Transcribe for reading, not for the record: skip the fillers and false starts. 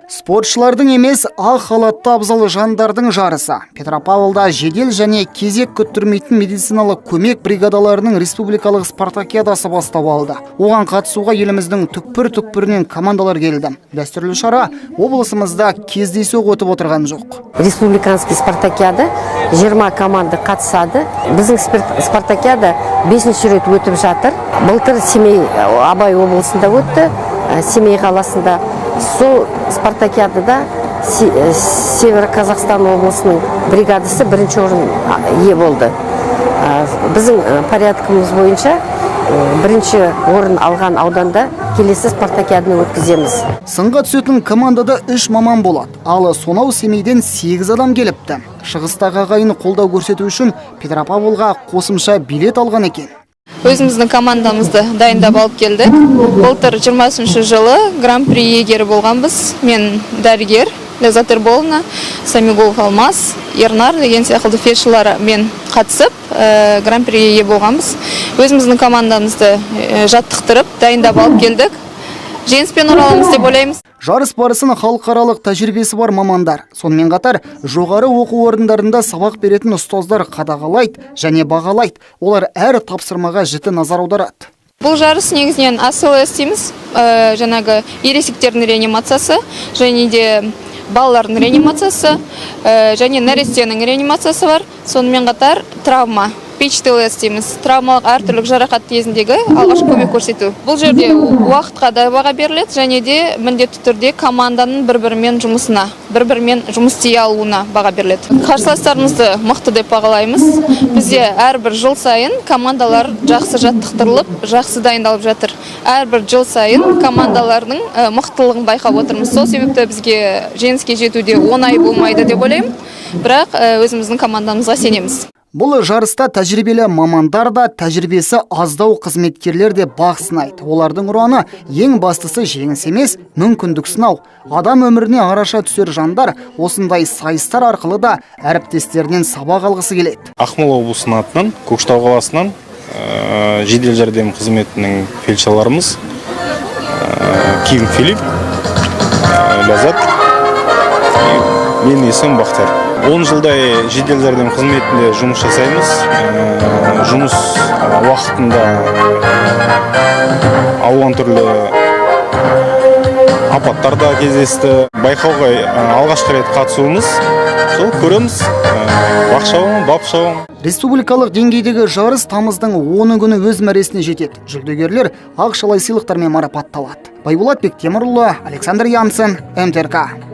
Спортшылардың емес, ақ халатты абзалы жандардың жарысы. Петропавлда жедел және кезек күттірмейтін медициналық көмек бригадаларының республикалық спартакиадасы бастау алды. Оған қатысуға еліміздің түкпір-түкпірінен командалар келді. Дәстүрлі шара облысымызда кездейсоқ өтіп отырған жоқ. Республиканский спартакиада 20 команда қатысады. Біздің спартакиада 5-ші рет өтіп жатыр. Былтыр Семей Абай облысында өтті, Семей қаласында. Сол спартакиадада Север Қазақстан облысының бригадасы бірінші орын ие болды. Біздің порядкіміз бойынша бірінші орын алған ауданда келесі спартакиаданы өткіземіз. Сынға түсетін командада 3 маман болады. Ал сонау Семейден 8 адам келіпті. Шығыстағы ағайын қолдау көрсету үшін Петропавлға қосымша билет алған екен. Өзіміздің командамызды дайындап алып келдік. Былтыр 20-ші жылы гран-при иегері болғанбыз. Мен дәрігер Ләззат Ерболовна, Самигулов Алмас, Ернар деген сияқты фельдшерлар мен қатысып гран-при ие болғанбыз. Өзіміздің командамызды жаттықтырып дайындап алып келдік. Жеңіспен ораламыз деп ойлаймыз. Жарыс барысын халықаралық тәжірибесі бар мамандар. Сонымен қатар жоғары оқу орындарында сабақ беретін ұстаздар қадағалайды және бағалайды. Олар әр тапсырмаға жіті назар аударады. Бұл жарыс негізінен АСЛС дейміз, жаңағы ересектердің реанимациясы, және де балалардың реанимациясы, және нәрестенің реанимациясы бар. Сонымен қатар травма. ПТЛС дейміз, травмалық әртүрлік жарақат кезіндегі алғашқы көмек көрсету. Бұл жерде уақытқа да баға беріледі, және де міндетті түрде команданың бір-бірімен жұмысына, бір-бірімен жұмыс істей алуына баға беріледі. Қарсыластарымызды мықты деп бағалаймыз. Бізде әрбір жыл сайын командалар жақсы жаттықтырылып, жақсы дайындалып жатыр. Әрбір жыл сайын командалардың мықтылығын байқап отырмыз. Сол себепті бізге жеңіске жетуде оңай болмайды деп ойлаймын. Бірақ өзіміздің командамызға сенеміз. Бұл жарыста тәжірибелі мамандар да, тәжірибесі аздау қызметкерлер де бақ сынайды. Олардың ұраны ең бастысы жеңіс емес, мүмкіндік сынау. Адам өміріне араша түсер жандар осындай сайыстар арқылы да әріптестерінен сабақ алғысы келеді. Ақмола облысының атынан, Көкшетау қаласынан жедел жәрдем қызметінің фельдшерларымыз Ким Филипп, Ләззат, мен есім Бақтар. 10 жылдай жедел жәрдем қызметінде жұмыс жасаймыз. Жұмыс уақытында алуан түрлі апаттарда кездесті. Байқауға алғашқы рет қатысуымыз. Сол көреміз. Бақ шауым. Республикалық деңгейдегі жарыс тамыздың 10 күні өз мәресіне жетеді. Жүлдегерлер ақшалай сыйлықтармен марапатталады. Байболат Бектемірұлы, Александр Янсен, МТРК.